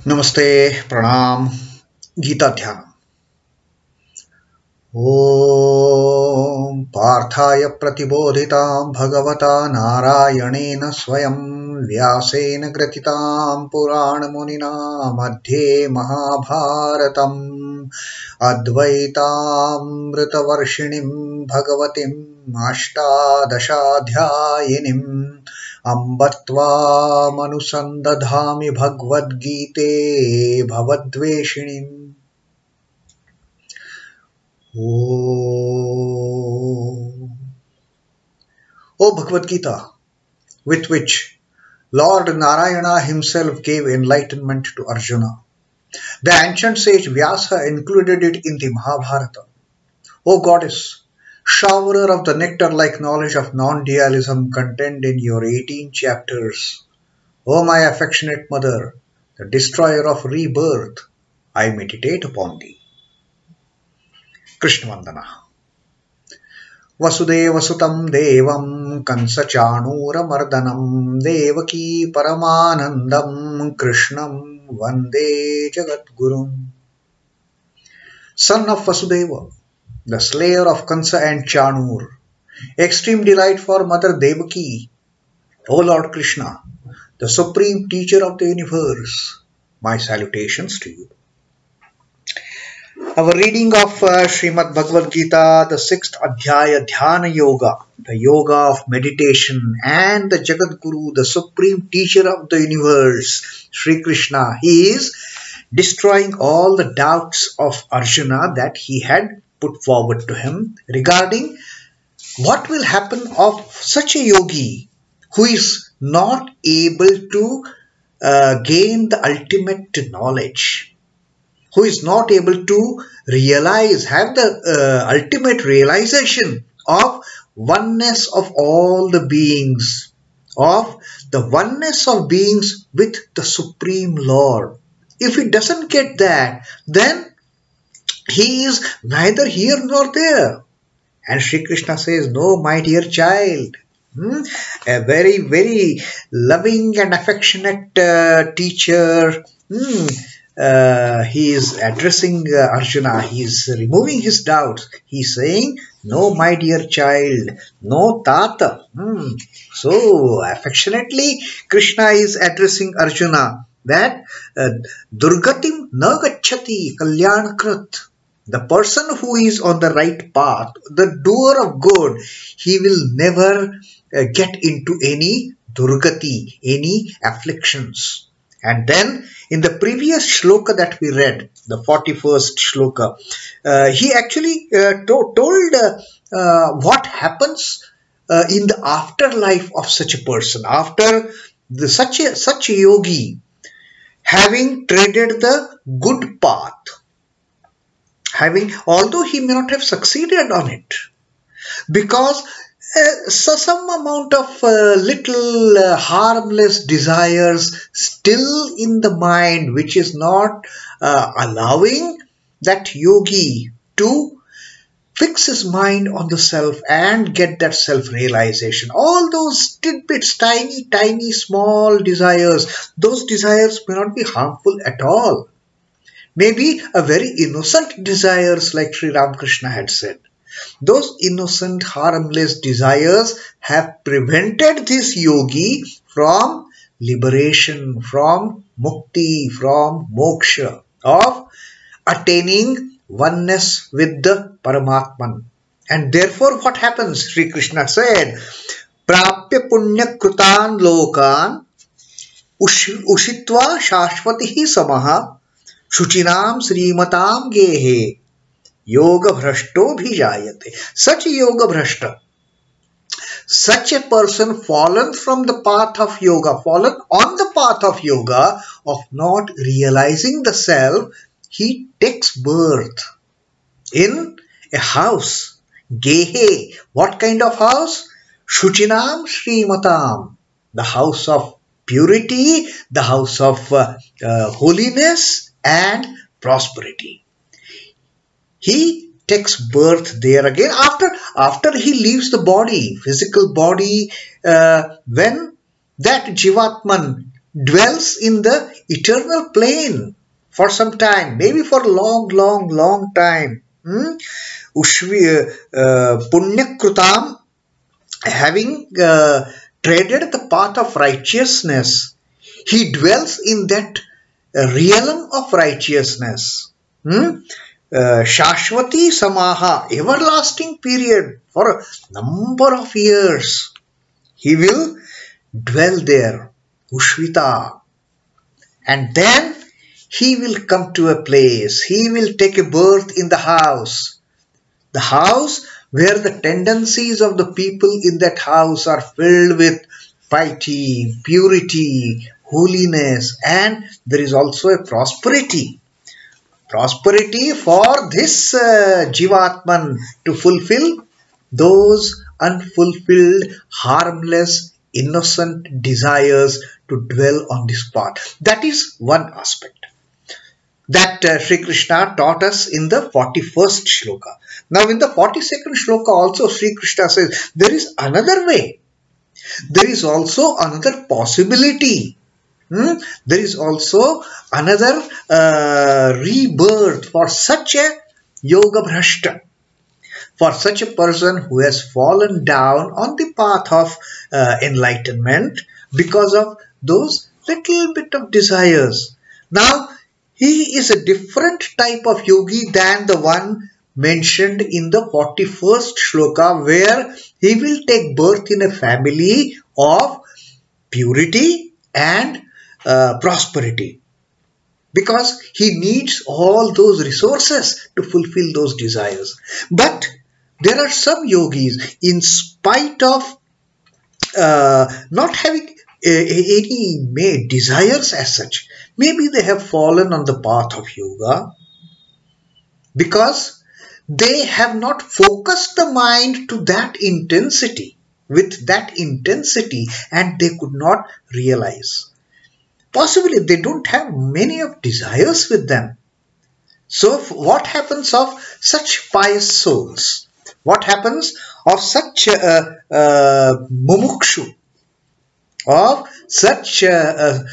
नमस्ते प्रणाम गीता ध्यान। ओम पार्थाय प्रतिबोधितां भगवता नारायणेन स्वयं व्यासेन ग्रथितां पुराणमुनिना मध्ये महाभारतम् अद्वैतामृतवर्षिणीं भगवतीम् अष्टादशाध्यायिनीम् अम्ब त्वामनुसन्दधामि भगवद्गीते भवद्वेषिणीम्। O Bhagavad Gita, with which Lord Narayana himself gave enlightenment to Arjuna, the ancient sage Vyasa included it in the Mahabharata. O Goddess, showerer of the nectar-like knowledge of non-dualism contained in your 18 chapters, O my affectionate mother, the destroyer of rebirth, I meditate upon thee. Krishna Vandana. Vasudeva Sutam Devam Kansa Chanura Mardanam Devaki Paramanandam Krishnam Vande Jagat Gurum. Son of Vasudeva, the slayer of Kansa and Chanur, extreme delight for Mother Devaki, O Lord Krishna, the supreme teacher of the universe, my salutations to you. Our reading of Srimad Bhagavad Gita, the 6th Adhyaya, Dhyana Yoga, the yoga of meditation, and the Jagat Guru, the supreme teacher of the universe, Sri Krishna, he is destroying all the doubts of Arjuna that he had put forward to him regarding what will happen of such a yogi who is not able to gain the ultimate knowledge, who is not able to realize, have the ultimate realization of oneness of all the beings, of the oneness of beings with the Supreme Lord. If he doesn't get that, then he is neither here nor there. And Sri Krishna says, no, my dear child, a very, very loving and affectionate teacher, he is addressing Arjuna, he is removing his doubts. He is saying, no, my dear child, no, Tata. So affectionately, Krishna is addressing Arjuna that Durgatim na gacchati kalyanakrit. The person who is on the right path, the doer of good, he will never get into any durgati, any afflictions. And then in the previous shloka that we read, the 41st shloka, he actually told what happens in the afterlife of such a person, after such a yogi having treaded the good path, although he may not have succeeded on it, because some amount of little harmless desires still in the mind, which is not allowing that yogi to fix his mind on the self and get that self-realization. All those tidbits, tiny, small desires, those desires may not be harmful at all. Maybe a very innocent desires, like Sri Ramakrishna had said. Those innocent, harmless desires have prevented this yogi from liberation, from mukti, from moksha, of attaining oneness with the Paramatman. And therefore what happens? Sri Krishna said, Prapya punya krutan lokan ushitva shashvatihi samaha shuchinam dhīmatām gehe yoga bhrashto bhijayate. Such a yoga bhrashta, such a person fallen from the path of yoga, fallen on the path of yoga, of not realizing the self, he takes birth in a house. Gehe. What kind of house? Shuchinam dhīmatām. The house of purity, the house of holiness and prosperity. He takes birth there again after he leaves the body, physical body, when that Jivatman dwells in the eternal plane for some time, maybe for a long time. Punyakrutam, having treaded the path of righteousness, he dwells in that realm of righteousness. Shashwati Samaha, everlasting period for a number of years. He will dwell there, Ushvita. And then he will come to a place, he will take a birth in the house where the tendencies of the people in that house are filled with piety, purity, holiness, and there is also a prosperity. Prosperity for this Jivatman to fulfill those unfulfilled, harmless, innocent desires to dwell on this path. That is one aspect that Sri Krishna taught us in the 41st shloka. Now in the 42nd shloka also Sri Krishna says there is another way. There is also another possibility. There is also another rebirth for such a yoga bhrashta, for such a person who has fallen down on the path of enlightenment because of those little bit of desires. Now, he is a different type of yogi than the one mentioned in the 41st shloka, where he will take birth in a family of purity and prosperity, because he needs all those resources to fulfill those desires. But there are some yogis, in spite of not having any desires as such, maybe they have fallen on the path of yoga because they have not focused the mind to that intensity, with that intensity, and they could not realize. Possibly they don't have many of desires with them. So what happens of such pious souls? What happens of such mumukshu? Of such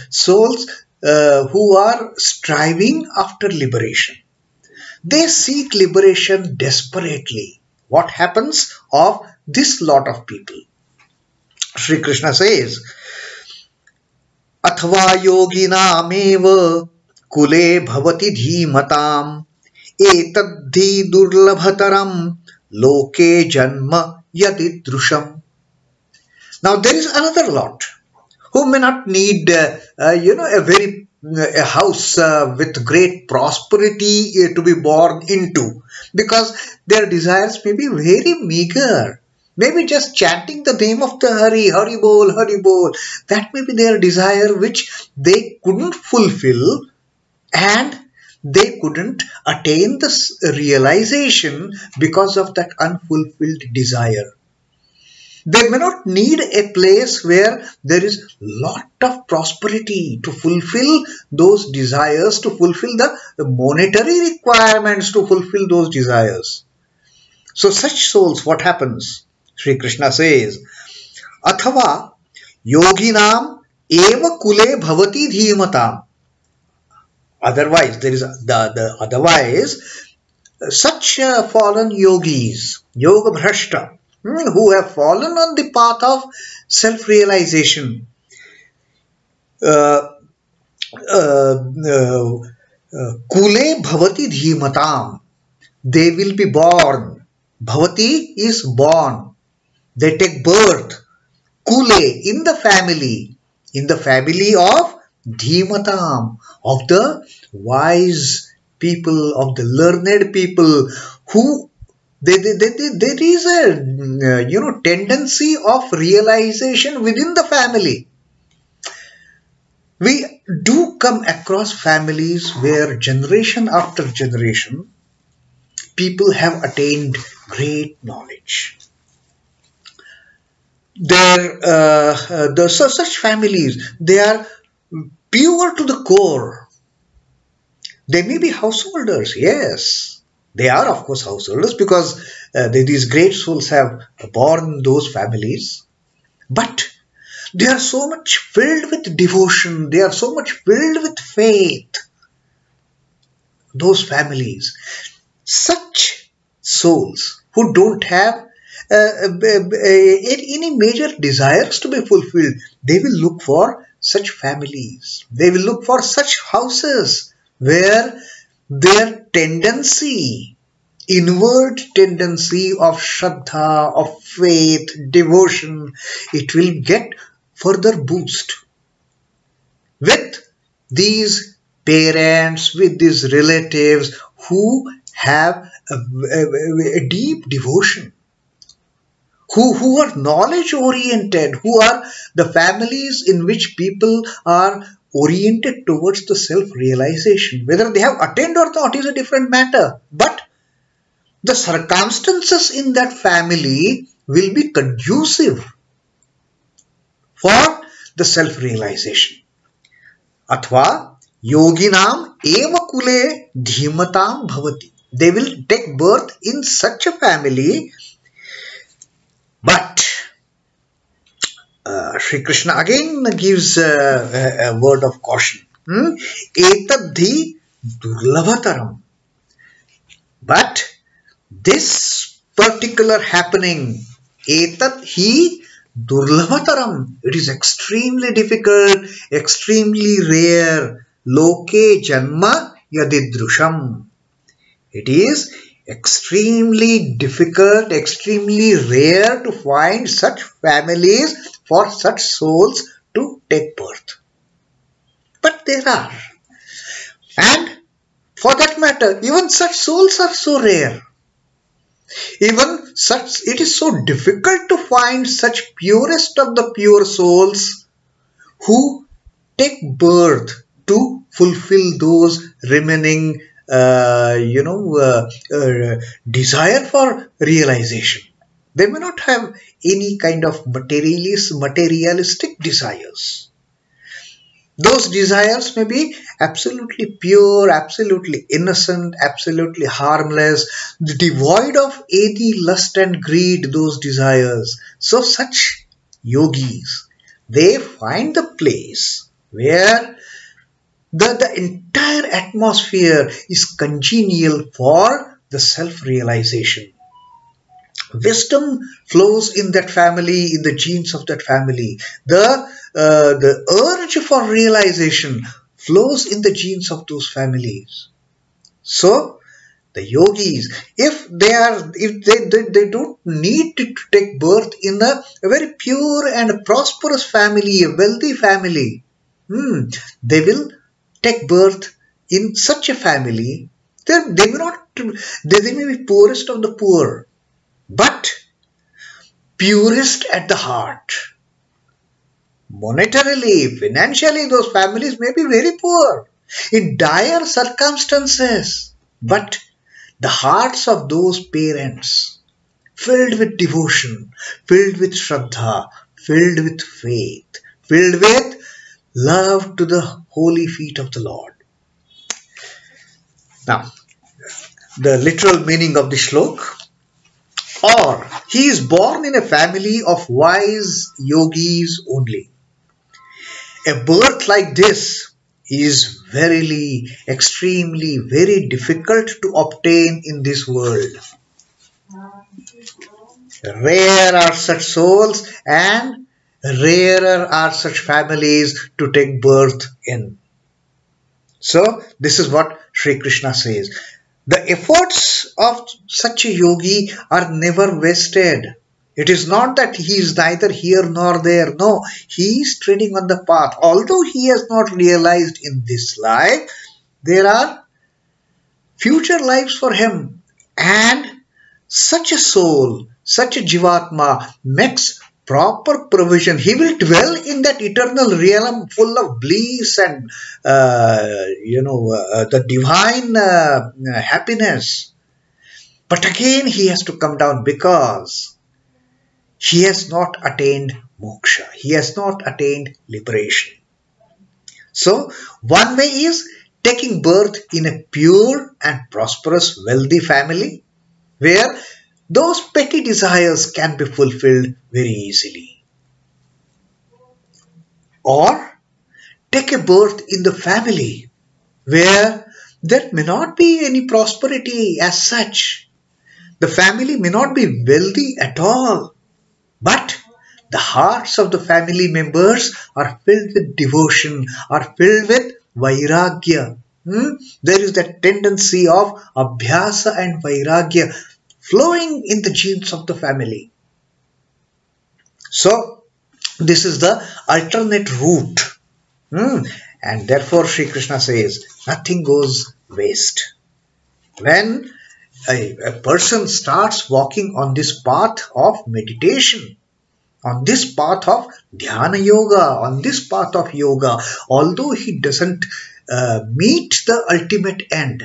souls who are striving after liberation? They seek liberation desperately. What happens of this lot of people? Sri Krishna says, athavā yoginām kule bhavati dhīmatām etad durlabhataraṁ loke janma īdṛiśham. Now there is another lot who may not need a house with great prosperity to be born into, because their desires may be very meager. Maybe just chanting the name of the Hari, Hari Bol, Hari Bol. That may be their desire which they couldn't fulfill, and they couldn't attain this realization because of that unfulfilled desire. They may not need a place where there is lot of prosperity to fulfill those desires, to fulfill the monetary requirements to fulfill those desires. So such souls, what happens? Sri Krishna says, athavā yoginām kule bhavati dhīmatām. Otherwise, there is otherwise such fallen yogis, yoga bhrashta, who have fallen on the path of self-realization, kule bhavati dhīmatām. They will be born. Bhavati is born. They take birth. Kule, in the family of dhīmatām, of the wise people, of the learned people, who there is a tendency of realization within the family. We do come across families where generation after generation people have attained great knowledge. Such families, they are pure to the core. They may be householders, yes. They are, of course, householders, because these great souls have born those families. But They are so much filled with devotion. They are so much filled with faith. Those families, such souls who don't have any major desires to be fulfilled, they will look for such families. They will look for such houses where their tendency, inward tendency of Shraddha, of faith, devotion, it will get further boost with these parents, with these relatives who have a deep devotion, who are knowledge oriented, who are the families in which people are oriented towards the self-realization. Whether they have attained or not is a different matter, but the circumstances in that family will be conducive for the self-realization. Athavā yoginām eva kule dhīmatām bhavati. They will take birth in such a family, but Sri Krishna again gives a word of caution. Etad durlabhataraṁ. But this particular happening, etad durlabhataraṁ, it is extremely difficult, extremely rare. Loke janma īdṛiśham. It is extremely difficult, extremely rare to find such families for such souls to take birth. But there are. And for that matter, even such souls are so rare. Even such, it is so difficult to find such purest of the pure souls who take birth to fulfill those remaining desire for realization. They may not have any kind of materialistic desires. Those desires may be absolutely pure, absolutely innocent, absolutely harmless, devoid of any lust and greed, those desires. So such yogis, they find the place where the entire atmosphere is congenial for the self-realization. Wisdom flows in that family, in the genes of that family. The urge for realization flows in the genes of those families. So the yogis, if they don't need to take birth in a very pure and prosperous family, a wealthy family, they will take birth in such a family. They may be poorest of the poor, but purest at the heart. Monetarily, financially, those families may be very poor, in dire circumstances, but the hearts of those parents, filled with devotion, filled with Shraddha, filled with faith, filled with love to the holy feet of the Lord. Now, the literal meaning of the Shloka: or he is born in a family of wise yogis only. A birth like this is verily, extremely, very difficult to obtain in this world. Rare are such souls and rarer are such families to take birth in. So, this is what Sri Krishna says. The efforts of such a yogi are never wasted. It is not that he is neither here nor there. No, he is treading on the path. Although he has not realized in this life, there are future lives for him. And such a soul, such a jivatma makes proper provision. He will dwell in that eternal realm full of bliss and the divine happiness. But again he has to come down because he has not attained moksha. He has not attained liberation. So one way is taking birth in a pure and prosperous wealthy family where those petty desires can be fulfilled very easily. or take a birth in the family where there may not be any prosperity as such. The family may not be wealthy at all, but the hearts of the family members are filled with devotion, are filled with vairagya. There is that tendency of abhyasa and vairagya flowing in the genes of the family. So, this is the alternate route. And therefore, Sri Krishna says, nothing goes waste. When a person starts walking on this path of meditation, on this path of Dhyana yoga, on this path of yoga, although he doesn't meet the ultimate end,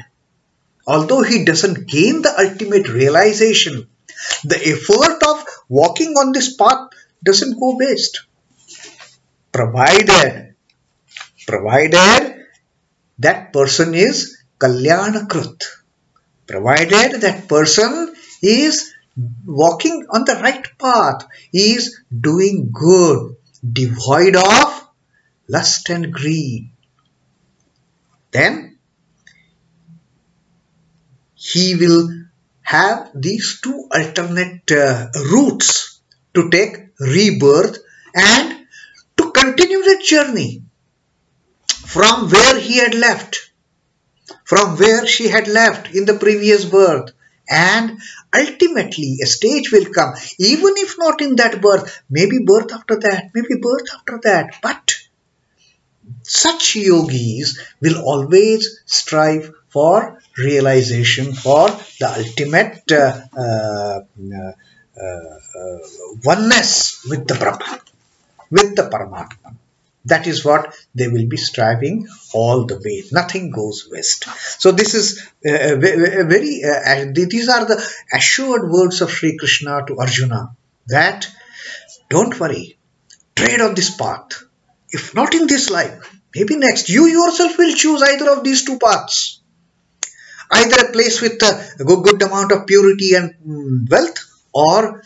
although he doesn't gain the ultimate realization, the effort of walking on this path doesn't go waste. Provided that person is kalyanakrit, provided that person is walking on the right path, is doing good, devoid of lust and greed, then he will have these two alternate routes to take rebirth and to continue the journey from where he had left, from where she had left in the previous birth. And ultimately a stage will come, even if not in that birth, maybe birth after that, maybe birth after that. But such yogis will always strive for realization, for the ultimate oneness with the Brahman, with the Paramatma. That is what they will be striving all the way. Nothing goes waste. So this is these are the assured words of Sri Krishna to Arjuna, that don't worry, tread on this path. If not in this life, maybe next, you yourself will choose either of these two paths. Either a place with a good amount of purity and wealth, or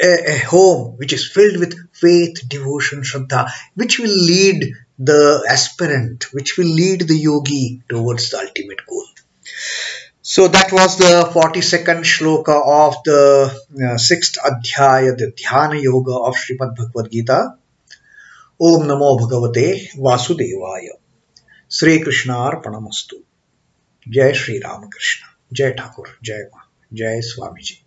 a home which is filled with faith, devotion, shraddha, which will lead the aspirant, which will lead the yogi towards the ultimate goal. So that was the 42nd shloka of the 6th adhyaya, the Dhyana yoga of Srimad Bhagavad Gita. Om Namo Bhagavate Vasudevaya. Sri Krishna Arpanamastu. Jai Sri Ramakrishna. Jai Thakur. Jai Ma. Jai Swamiji.